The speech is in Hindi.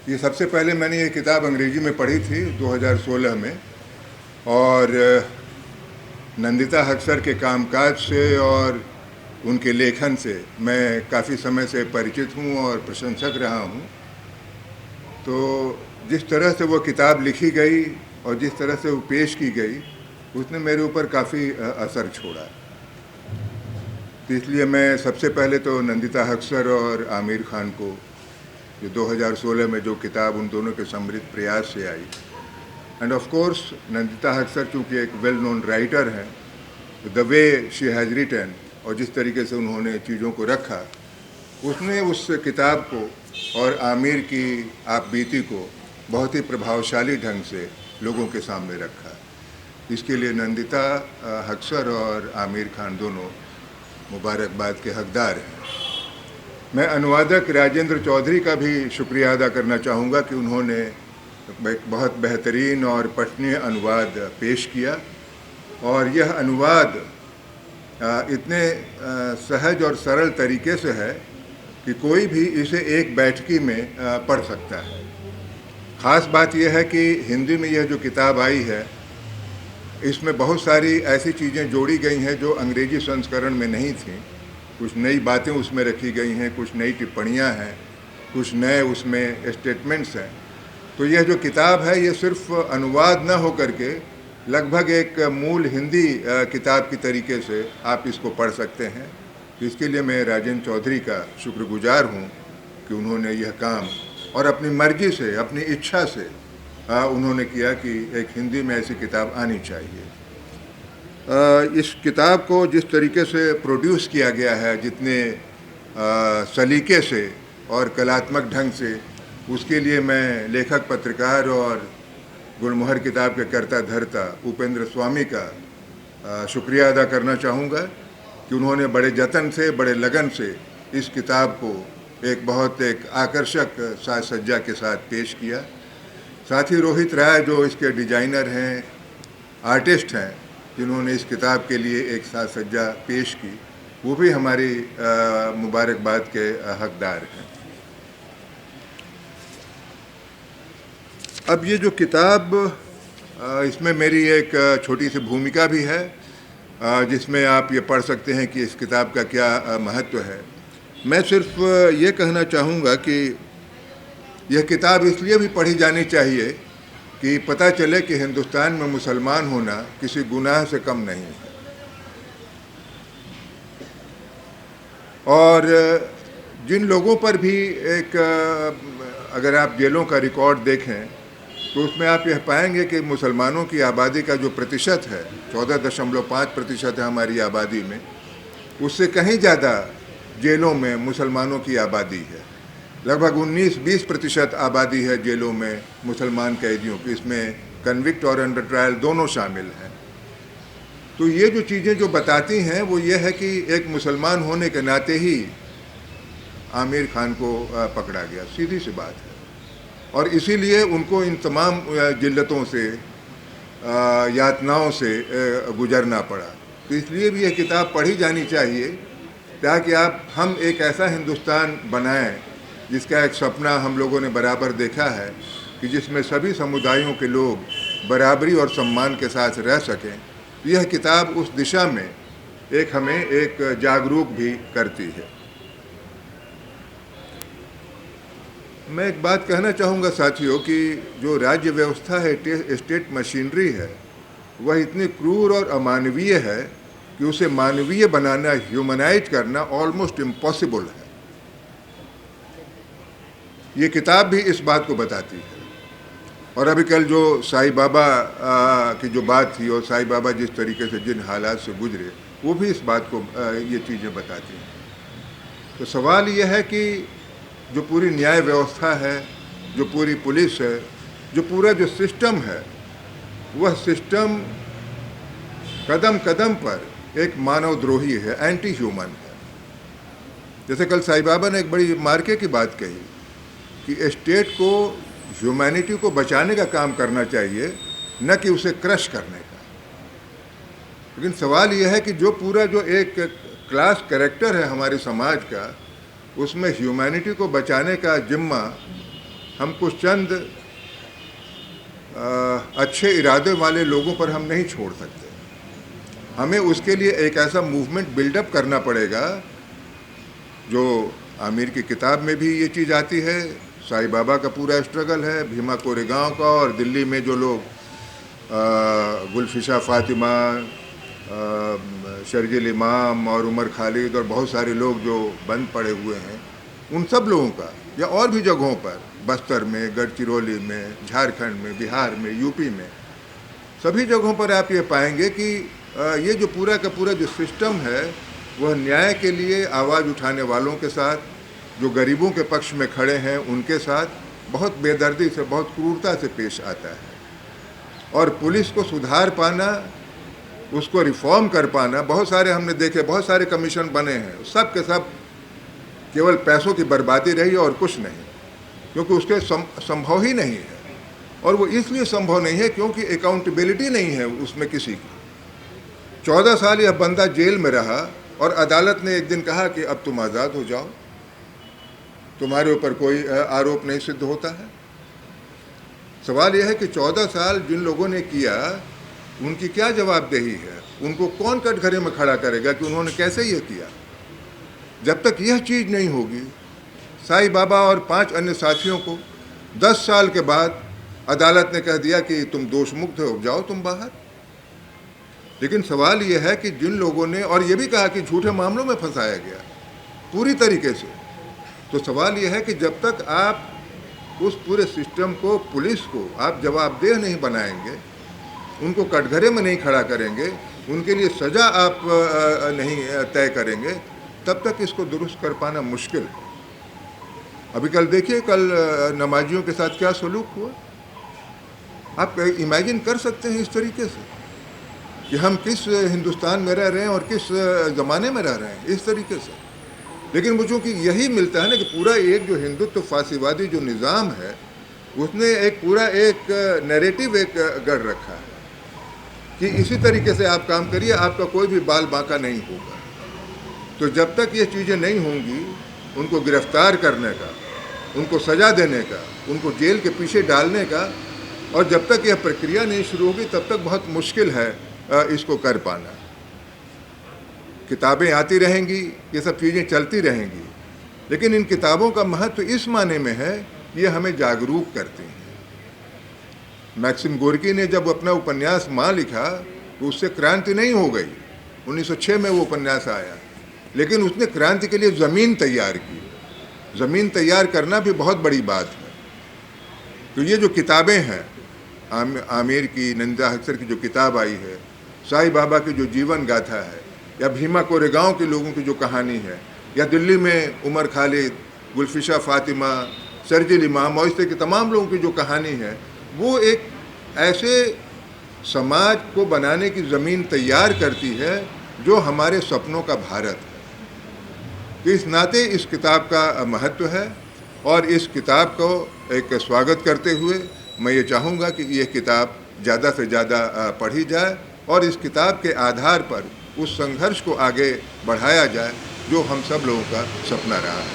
ये सबसे पहले मैंने ये किताब अंग्रेजी में पढ़ी थी 2016 में, और नंदिता हक्सर के कामकाज से और उनके लेखन से मैं काफ़ी समय से परिचित हूँ और प्रशंसक रहा हूँ। तो जिस तरह से वो किताब लिखी गई और जिस तरह से वो पेश की गई, उसने मेरे ऊपर काफ़ी असर छोड़ा। तो इसलिए मैं सबसे पहले तो नंदिता हक्सर और आमिर खान को, जो 2016 में जो किताब उन दोनों के सम्मिलित प्रयास से आई, and of course Nandita Haksar चूँकि एक वेल नोन राइटर हैं, the way she has written और जिस तरीके से उन्होंने चीज़ों को रखा, उसने उस किताब को और आमिर की आप बीती को बहुत ही प्रभावशाली ढंग से लोगों के सामने रखा। इसके लिए नंदिता हक्सर और आमिर खान दोनों मुबारकबाद के हकदार हैं। मैं अनुवादक राजेंद्र चौधरी का भी शुक्रिया अदा करना चाहूँगा कि उन्होंने एक बहुत बेहतरीन और पठनीय अनुवाद पेश किया, और यह अनुवाद इतने सहज और सरल तरीके से है कि कोई भी इसे एक बैठकी में पढ़ सकता है। ख़ास बात यह है कि हिंदी में यह जो किताब आई है, इसमें बहुत सारी ऐसी चीज़ें जोड़ी गई हैं जो अंग्रेजी संस्करण में नहीं थीं। कुछ नई बातें उसमें रखी गई हैं, कुछ नई टिप्पणियाँ हैं, कुछ नए उसमें स्टेटमेंट्स हैं। तो यह जो किताब है, ये सिर्फ अनुवाद न हो करके लगभग एक मूल हिंदी किताब की तरीके से आप इसको पढ़ सकते हैं। इसके लिए मैं राजेंद्र चौधरी का शुक्रगुजार हूँ कि उन्होंने यह काम और अपनी मर्जी से, अपनी इच्छा से उन्होंने किया कि एक हिंदी में ऐसी किताब आनी चाहिए। इस किताब को जिस तरीके से प्रोड्यूस किया गया है, जितने सलीके से और कलात्मक ढंग से, उसके लिए मैं लेखक, पत्रकार और गुलमोहर किताब के कर्ता धर्ता उपेंद्र स्वामी का शुक्रिया अदा करना चाहूँगा कि उन्होंने बड़े जतन से, बड़े लगन से इस किताब को एक आकर्षक साज सज्जा के साथ पेश किया। साथ ही रोहित राय जो इसके डिजाइनर हैं, आर्टिस्ट हैं, जिन्होंने इस किताब के लिए एक साज सज्जा पेश की, वो भी हमारी मुबारकबाद के हकदार हैं। अब ये जो किताब, इसमें मेरी एक छोटी सी भूमिका भी है, जिसमें आप ये पढ़ सकते हैं कि इस किताब का क्या महत्व है। मैं सिर्फ ये कहना चाहूँगा कि यह किताब इसलिए भी पढ़ी जानी चाहिए कि पता चले कि हिंदुस्तान में मुसलमान होना किसी गुनाह से कम नहीं है। और जिन लोगों पर भी अगर आप जेलों का रिकॉर्ड देखें तो उसमें आप यह पाएंगे कि मुसलमानों की आबादी का जो प्रतिशत है, 14.5% है हमारी आबादी में, उससे कहीं ज़्यादा जेलों में मुसलमानों की आबादी है। लगभग 19-20% आबादी है जेलों में मुसलमान कैदियों की। इसमें कन्विक्ट और अंडर ट्रायल दोनों शामिल हैं। तो ये जो चीज़ें जो बताती हैं वो ये है कि एक मुसलमान होने के नाते ही आमिर खान को पकड़ा गया, सीधी सी बात है, और इसीलिए उनको इन तमाम जिल्लतों से, यातनाओं से गुजरना पड़ा। तो इसलिए भी यह किताब पढ़ी जानी चाहिए ताकि हम एक ऐसा हिंदुस्तान बनाएं जिसका एक सपना हम लोगों ने बराबर देखा है कि जिसमें सभी समुदायों के लोग बराबरी और सम्मान के साथ रह सकें। यह किताब उस दिशा में हमें एक जागरूक भी करती है। मैं एक बात कहना चाहूँगा साथियों कि जो राज्य व्यवस्था है, स्टेट मशीनरी है, वह इतनी क्रूर और अमानवीय है कि उसे मानवीय बनाना, ह्यूमनाइज करना ऑलमोस्ट इम्पॉसिबल है। ये किताब भी इस बात को बताती है। और अभी कल जो साईं बाबा की जो बात थी, और साईं बाबा जिस तरीके से जिन हालात से गुजरे, वो भी इस बात को ये चीज़ें बताती हैं। तो सवाल ये है कि जो पूरी न्याय व्यवस्था है, जो पूरी पुलिस है, जो पूरा जो सिस्टम है, वह सिस्टम कदम कदम पर एक मानवद्रोही है, एंटी ह्यूमन है। जैसे कल साईं बाबा ने एक बड़ी मार्के की बात कही कि स्टेट को ह्यूमैनिटी को बचाने का काम करना चाहिए, न कि उसे क्रश करने का। लेकिन सवाल यह है कि जो पूरा जो एक क्लास कैरेक्टर है हमारे समाज का, उसमें ह्यूमैनिटी को बचाने का जिम्मा हम कुछ चंद अच्छे इरादे वाले लोगों पर हम नहीं छोड़ सकते। हमें उसके लिए एक ऐसा मूवमेंट बिल्डअप करना पड़ेगा, जो आमिर की किताब में भी ये चीज़ आती है, साईं बाबा का पूरा स्ट्रगल है, भीमा कोरेगांव का, और दिल्ली में जो लोग गुलफिशा फातिमा, शर्जिल इमाम और उमर खालिद और बहुत सारे लोग जो बंद पड़े हुए हैं, उन सब लोगों का, या और भी जगहों पर, बस्तर में, गढ़चिरौली में, झारखंड में, बिहार में, यूपी में, सभी जगहों पर आप ये पाएंगे कि ये जो पूरा का पूरा जो सिस्टम है वह न्याय के लिए आवाज़ उठाने वालों के साथ, जो गरीबों के पक्ष में खड़े हैं उनके साथ बहुत बेदर्दी से, बहुत क्रूरता से पेश आता है। और पुलिस को सुधार पाना, उसको रिफॉर्म कर पाना, बहुत सारे हमने देखे, बहुत सारे कमीशन बने हैं, सब के सब केवल पैसों की बर्बादी रही और कुछ नहीं, क्योंकि उसके संभव ही नहीं है। और वो इसलिए संभव नहीं है क्योंकि अकाउंटेबिलिटी नहीं है उसमें किसी की। 14 साल यह बंदा जेल में रहा और अदालत ने एक दिन कहा कि अब तुम आज़ाद हो जाओ, तुम्हारे ऊपर कोई आरोप नहीं सिद्ध होता है। सवाल यह है कि 14 साल जिन लोगों ने किया, उनकी क्या जवाबदेही है? उनको कौन कटघरे में खड़ा करेगा कि उन्होंने कैसे ये किया? जब तक यह चीज़ नहीं होगी, साईं बाबा और 5 अन्य साथियों को 10 साल के बाद अदालत ने कह दिया कि तुम दोष मुक्त हो, जाओ तुम बाहर। लेकिन सवाल यह है कि जिन लोगों ने, और ये भी कहा कि झूठे मामलों में फंसाया गया पूरी तरीके से, तो सवाल यह है कि जब तक आप उस पूरे सिस्टम को, पुलिस को आप जवाबदेह नहीं बनाएंगे, उनको कटघरे में नहीं खड़ा करेंगे, उनके लिए सज़ा आप नहीं तय करेंगे, तब तक इसको दुरुस्त कर पाना मुश्किल है। अभी कल देखिए, कल नमाजियों के साथ क्या सलूक हुआ। आप इमेजिन कर सकते हैं इस तरीके से कि हम किस हिंदुस्तान में रह रहे हैं और किस ज़माने में रह रहे हैं, इस तरीके से। लेकिन मुझे कि यही मिलता है ना कि पूरा एक जो हिंदुत्व फासीवादी जो निज़ाम है, उसने एक पूरा एक नैरेटिव एक गढ़ रखा है कि इसी तरीके से आप काम करिए, आपका कोई भी बाल बांका नहीं होगा। तो जब तक ये चीज़ें नहीं होंगी, उनको गिरफ्तार करने का, उनको सज़ा देने का, उनको जेल के पीछे डालने का, और जब तक यह प्रक्रिया नहीं शुरू होगी, तब तक बहुत मुश्किल है इसको कर पाना। किताबें आती रहेंगी, ये सब चीज़ें चलती रहेंगी, लेकिन इन किताबों का महत्व इस माने में है कि ये हमें जागरूक करती हैं। मैक्सिम गोर्की ने जब अपना उपन्यास माँ लिखा, तो उससे क्रांति नहीं हो गई। 1906 में वो उपन्यास आया, लेकिन उसने क्रांति के लिए ज़मीन तैयार की। ज़मीन तैयार करना भी बहुत बड़ी बात है। तो ये जो किताबें हैं, आमिर की, नंदिता हक्सर की जो किताब आई है, साईं बाबा की जो जीवन गाथा है, या भीमा कोरेगांव के लोगों की जो कहानी है, या दिल्ली में उमर खालिद, गुलफिशा फातिमा, शर्जिल इमाम और इस तरह के तमाम लोगों की जो कहानी है, वो एक ऐसे समाज को बनाने की ज़मीन तैयार करती है जो हमारे सपनों का भारत है। तो इस नाते इस किताब का महत्व है, और इस किताब को एक स्वागत करते हुए मैं ये चाहूँगा कि ये किताब ज़्यादा से ज़्यादा पढ़ी जाए, और इस किताब के आधार पर उस संघर्ष को आगे बढ़ाया जाए जो हम सब लोगों का सपना रहा है।